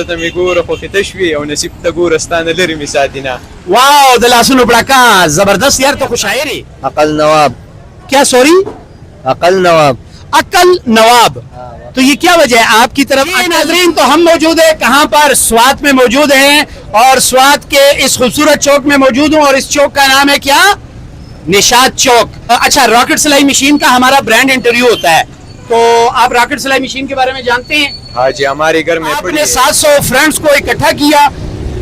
زړه ته مې ګوره خو خطه شوې او نصیب ته ګوره ستا نه لرې مې ساتي نه. واو د لاسونو پړکا زبردست یار تو خوش شاعر ہے. عقل نواب. کیا سوری؟ عقل نواب. عقل نواب. تو یہ کیا وجہ ہے آپ کی طرف؟ ناظرین تو ہم موجود ہیں کہاں پر؟ سوات میں موجود ہیں اور سوات کے اس خوبصورت چوک میں موجود ہوں اور اس چوک کا نام ہے کیا؟ نشاط چوک. اچھا راکٹ سلائی مشین کا ہمارا برانڈ انٹرویو ہوتا ہے تو آپ راکٹ سلائی مشین کے بارے میں جانتے ہیں؟ ہاں جی ہمارے گھر میں آپ نے 700 فرینڈس کو اکٹھا کیا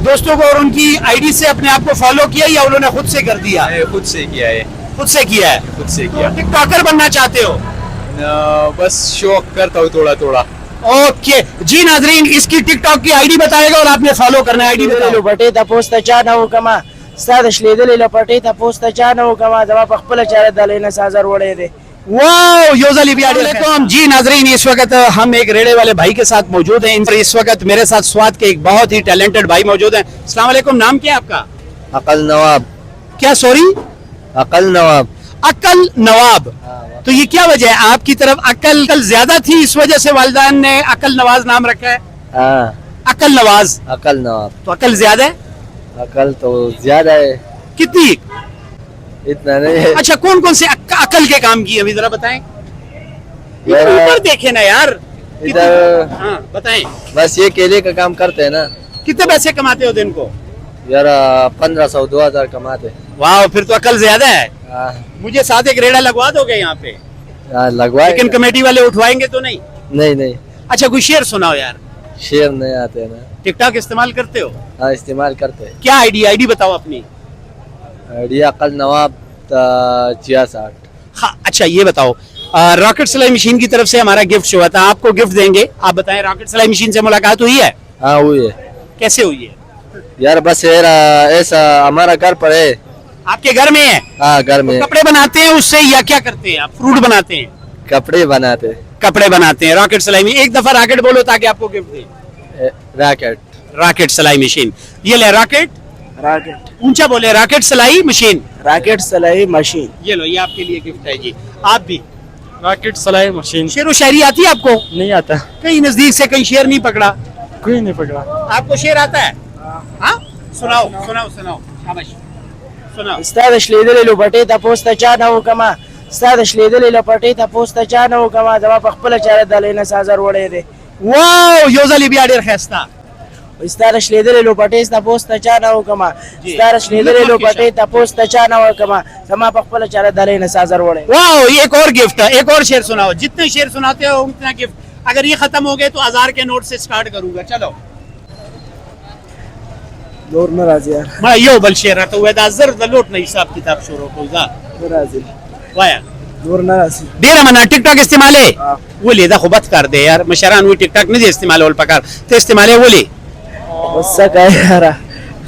دوستوں کو اور ان کی آئی ڈی سے اپنے آپ کو فالو کیا یا انہوں نے خود سے کر دیا؟ خود سے کیا ہے. خود سے کیا ہے. خود سے کیا. ٹک ٹاکر بننا چاہتے ہو؟ بس شوق کرتا ہوں تھوڑا تھوڑا. اوکے جی ناظرین اس کی ٹک ٹاک کی آئی ڈی بتائے گا اور آپ نے فالو کرنا ہے. آئی ڈی بتاؤ. بټې تاسو ته چا نه وکما ستاسو شلیدلې لپټې تاسو ته چا نه وکما زما په خپل چاره دلې نه سازر وړې دي. واو یوزلی علیکم جی ناظرین اس وقت ہم ایک ریڑے والے بھائی کے ساتھ موجود ہیں. اس وقت میرے ساتھ سوات کے ایک بہت ہی ٹیلنٹڈ بھائی موجود ہیں. السلام علیکم. نام کیا ہے آپ کا؟ عقل نواب. کیا سوری؟ عقل نواب. عقل نواب. تو یہ کیا وجہ ہے آپ کی طرف عقل زیادہ تھی اس وجہ سے والدین نے عقل نواز نام رکھا ہے؟ ہاں عقل نواز. عقل نواب. تو عقل زیادہ ہے؟ عقل تو زیادہ ہے. کتنی؟ اتنا نہیں ہے. اچھا کون کون سے عقل کے کام کیے ابھی ذرا بتائیں. اوپر دیکھیں نا یار. ادھر ہاں بتائیں. بس یہ کیلے کا کام کرتے ہیں نا. کتنے پیسے کماتے ہو دن کو؟ یار 1500 2000 کماتے. واہ پھر تو عقل زیادہ ہے. ہاں مجھے ساتھ ایک ریڑا لگوا دو گے یہاں پہ؟ لگوائے لیکن کمیٹی والے اٹھوائیں گے تو نہیں؟ نہیں نہیں اچھا کوئی شعر سناؤ یار. شیر نہیں آتے نا. ٹک ٹاک استعمال کرتے ہو؟ ہاں استعمال کرتے ہیں. کیا آئی ڈی بتاؤ اپنی. عقل نواب 66. ہاں اچھا یہ بتاؤ راکٹ سلائی مشین کی طرف سے ہمارا گفٹ ہوا تھا آپ کو گفٹ دیں گے. آپ بتائیں راکٹ سلائی مشین سے ملاقات ہوئی ہے؟ ہاں ہوئی ہے. کیسے ہوئی ہے یار بس ایسا ہمارا گھر پر ہے. آپ کے گھر میں ہے؟ ہاں گھر میں. کپڑے بناتے ہیں اس سے یا کیا کرتے ہیں آپ؟ فروٹ بناتے ہیں؟ کپڑے بناتے. کپڑے بناتے ہیں. راکٹ سلائی میں ایک دفعہ راکٹ بولو تاکہ آپ کو گفٹ دیں. راکٹ. راکٹ سلائی مشین. یہ لے راکٹ. راکٹ اونچا بولے. راکٹ سلائی مشین. راکٹ سلائی مشین. یہ لو یہ آپ کے لیے گفٹ ہے جی. آپ بھی راکٹ سلائی مشین. شعر و شاعری آتی ہے آپ کو؟ نہیں آتا. کہیں نزدیک سے کہیں شعر نہیں پکڑا؟ کوئی نہیں پکڑا. آپ کو شعر آتا ہے؟ ہاں سناؤ سناؤ سناؤ. شاباش سناؤ. ستاسو شلیدلې لپټې تاسو ته چا نه وکما ستاسو شلیدلې لپټې تاسو ته چا نه وکما زما په خپل چاره دلې نه سازر وړې دي. واو یوزلی بیا ډیر خسته. ستاسو شلیدلې لپټې تاسو ته چا نه وکما ستاسو شلیدلې لپټې تاسو ته چا نه وکما زما په خپل چاره دلې نه سازر وړې. واو ایک اور گفٹ ہے. ایک اور شعر سناؤ. جتنے شعر سناتے ہو اتنا گفٹ. اگر یہ ختم ہو گئے تو 1000 کے نوٹ سے سٹارٹ کروں گا. چلو نور ناراضي یار. ما یو بل شعر تو ودا زر د لوټ نه حساب کتاب شروع کو ځه ناراضي وایا. نور ناراضي. ډیر منا ټیک ټاک استعماله ولې دا خو بد کار دی یار. مشران وی ټیک ټاک نه دی استعمالول پکار ته استعماله ولې وسکه یار.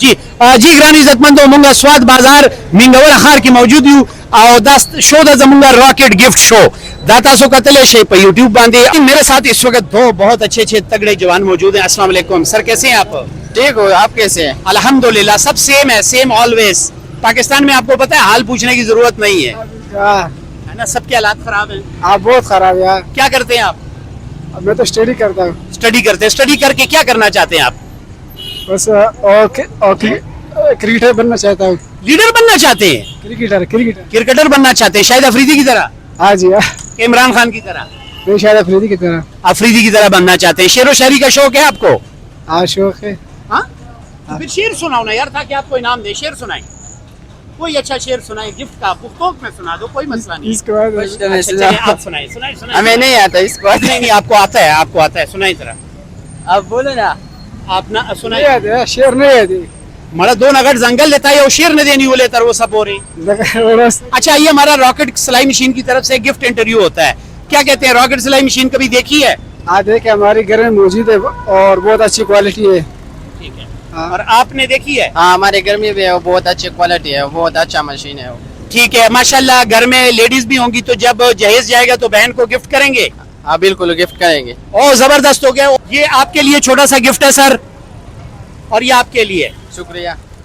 جی جی ګران عزتمندو مونږه سواد بازار منګور خار کې موجود یو او دا شو د زمونږه راکٹ گفٹ شو دا تاسو کتلې شي په یوټیوب باندې. میرے ساتھ اس وقت دو بہت اچھے اچھے تگڑے جوان موجود ہیں. السلام علیکم سر کیسے ہیں آپ؟ ٹھیک ہو آپ کیسے ہیں؟ الحمدللہ سب سیم ہے. Same always. پاکستان میں آپ کو پتہ ہے حال پوچھنے کی ضرورت نہیں ہے نا. سب کے حالات خراب ہیں. آپ بہت خراب یار. کیا کرتے ہیں آپ؟ میں تو اسٹڈی کرتا ہوں. اسٹڈی کرتے ہیں. اسٹڈی کر کے کیا کرنا چاہتے ہیں آپ؟ بس کرکٹر بننا چاہتا ہوں. لیڈر بننا چاہتے ہیں؟ کرکٹر کرکٹر بننا چاہتے ہیں. شاہد افریدی کی طرح؟ ہاں جی کہ عمران خان کی طرح؟ میں شاید افریدی کی طرح. افریدی کی طرح بننا چاہتے ہیں. شعر و شاعری کا شوق ہے آپ کو؟ ہاں شوق ہے. ہاں پھر شعر سناؤ نا یار تاکہ آپ کو انعام دے. شعر سنائیں. کوئی اچھا شعر سنائیں. گفٹ کا پختوک میں سنا دو کوئی مسئلہ نہیں. اس کے بعد اچھا چلیں آپ سنائیں. سنائیں ہمیں نہیں آتا اس کو. نہیں نہیں آپ کو آتا ہے. آپ کو آتا ہے. سنائیں ذرا. آپ بولو نا. آپ نہ سنائیں. نہیں آتے شعر نہیں آتے. مڑا دو نگڑ زنگل لیتا ہے وہ شیر نہ دینی وہ لیتا ہے وہ سب ہو رہی. اچھا یہ ہمارا راکٹ سلائی مشین کی طرف سے گفٹ انٹرویو ہوتا ہے. کیا کہتے ہیں راکٹ سلائی مشین کبھی دیکھی ہے؟ ہاں دیکھے ہمارے گھر میں موجود ہے اور بہت اچھی کوالٹی ہے. ٹھیک ہے. اور آپ نے دیکھی ہے؟ ہاں ہمارے گھر میں بھی ہے. بہت اچھی کوالٹی ہے. بہت اچھا مشین ہے. ٹھیک ہے ماشاءاللہ. گھر میں لیڈیز بھی ہوں گی تو جب جہیز جائے گا تو بہن کو گفٹ کریں گے؟ ہاں بالکل گفٹ کریں گے. او زبردست ہو گیا. یہ آپ کے لیے چھوٹا سا گفٹ ہے سر اور یہ آپ کے لیے. شکریہ.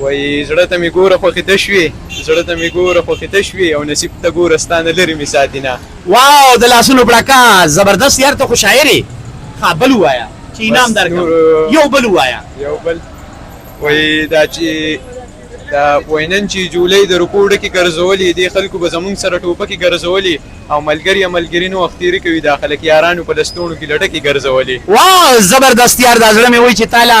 وای زړه ته می ګوره خو خته شوي، زړه ته می ګوره خو خته شوي او نصیب ته ګوره ستانه لري می ساتینا. واو د لاسونو بڑکا زبردست یار، ته خو شاعر یې. ها بل وایا چې انعام درکړم. You bill وایا. یو بل وای دا چې دا وینن چې جولای د رکوډ کې ګرځولې دي خلکو به زمونږ سره ټوپه کې ګرځولې او ملګرینو وختيري کوي داخله کې یارانو په لستونو کې لټه کې ګرځولې. واو زبردست یار، دا زړه مې وای چې تعالی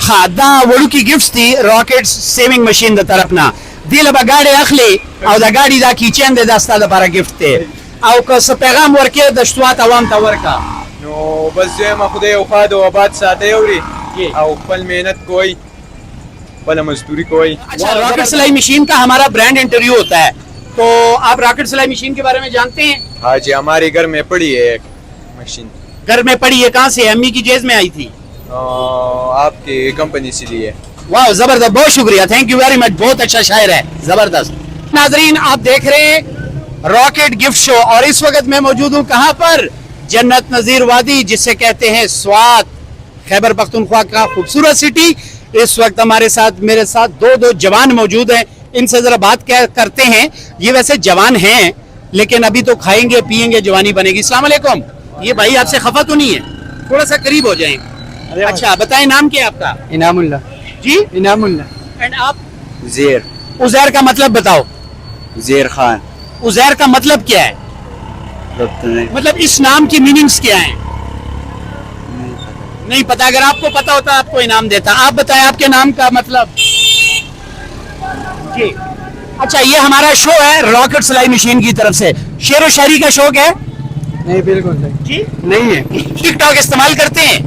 ها دا وړوکی ګفټس دي راکټ سیوینګ ماشین د طرف نه. دی له به ګاډي اخلي او د ګاډي دا کیچن دی، دا ستا لپاره ګفټ دی. او که څه پیغام ورکې د شتوات عوام ته ورکا. نو بس زما خدای او خاد او آباد ساتي اوري او خپل مهنت کوي، خپل مزدوری کوي. اچھا راکٹ سلائی مشین کا ہمارا برانڈ انٹرویو ہوتا ہے، تو آپ راکٹ سلائی مشین کے بارے میں جانتے ہیں؟ ہاں جی ہمارے گھر میں پڑی ہے ایک مشین. گھر میں پڑی ہے؟ کہاں سے؟ امی کی جیز میں آئی تھی؟ آپ کی کمپنی سے لی ہے. واہ زبردست، بہت شکریہ، تھینک یو ویری مچ، بہت اچھا شاعر ہے، زبردست. ناظرین آپ دیکھ رہے ہیں راکٹ گفٹ شو اور اس وقت میں موجود ہوں کہاں پر؟ جنت نظیر وادی، جسے کہتے ہیں سوات، خیبر پختونخوا کا خوبصورت سٹی. اس وقت ہمارے ساتھ میرے ساتھ دو جوان موجود ہیں، ان سے ذرا بات کرتے ہیں. یہ ویسے جوان ہیں لیکن ابھی تو کھائیں گے پیئیں گے جوانی بنے گی. السلام علیکم. یہ بھائی آپ سے خفا تو نہیں ہے؟ تھوڑا سا قریب ہو جائیں. اچھا بتائیں نام کیا ہے آپ کا؟ انعام اللہ. جی انعام اللہ. اینڈ آپ؟ زیر. عزیر کا مطلب بتاؤ. زیر خان. عزیر کا مطلب کیا ہے؟ مطلب اس نام کی میننگز کیا ہیں؟ نہیں پتا. اگر آپ کو پتا ہوتا آپ کو انعام دیتا. آپ بتائیں آپ کے نام کا مطلب. جی اچھا یہ ہمارا شو ہے راکٹ سلائی مشین کی طرف سے. شعر و شاعری کا شوق ہے؟ نہیں بالکل جی نہیں ہے. ٹک ٹاک استعمال کرتے ہیں؟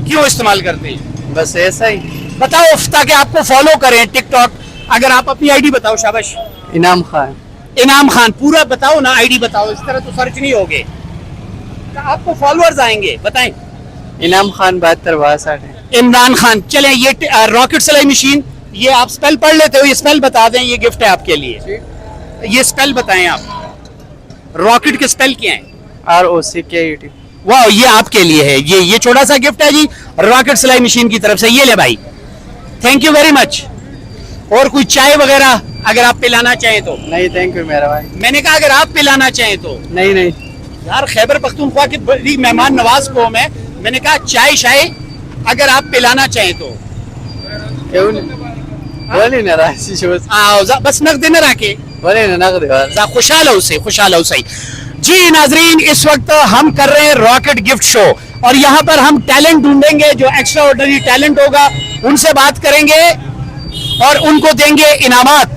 کیوں استعمال کرتے ہیں؟ بس ایسا ہی. بتاؤ تاکہ آپ کو فالو کریں ٹک ٹاک. اگر آپ اپنی آئی ڈی بتاؤ. شاباش. انعام خان. انعام خان. پورا بتاؤ نا، آئی ڈی بتاؤ، اس طرح تو سرچ نہیں ہوگے، آپ کو فالوورز آئیں گے. بتائیں. انعام خان 7262. عمران خان. چلیں یہ راکٹ سلائی مشین، یہ آپ سپیل پڑھ لیتے ہو؟ یہ سپیل بتا دیں، یہ گفٹ ہے آپ کے لیے. یہ سپیل بتائیں آپ. راکٹ کے سپیل کیا ہیں؟ ROCKET. واہ یہ آپ کے لیے ہے. یہ چھوٹا سا گفٹ ہے جی راکٹ سلائی مشین کی طرف سے. یہ لے بھائی، تھینک یو ویری مچ. اور کوئی چائے وغیرہ اگر آپ پلانا چاہیں تو؟ نہیں تھینک یو میرا بھائی. میں نے کہا اگر آپ پلانا چاہیں تو. نہیں یار خیبر پختونخوا کی بڑی مہمان نواز قوم ہے، میں نے کہا چائے شائے اگر آپ پلانا چاہیں تو. کیوں نہیں بولی نا راسی شو بس نقد نہ رکھے. بولی نا نقد. خوشحال ہو صحیح. جی ناظرین اس وقت ہم کر رہے ہیں راکٹ گفٹ شو اور یہاں پر ہم ٹیلنٹ ڈھونڈیں گے، جو ایکسٹرا آرڈنری ٹیلنٹ ہوگا ان سے بات کریں گے اور ان کو دیں گے انعامات.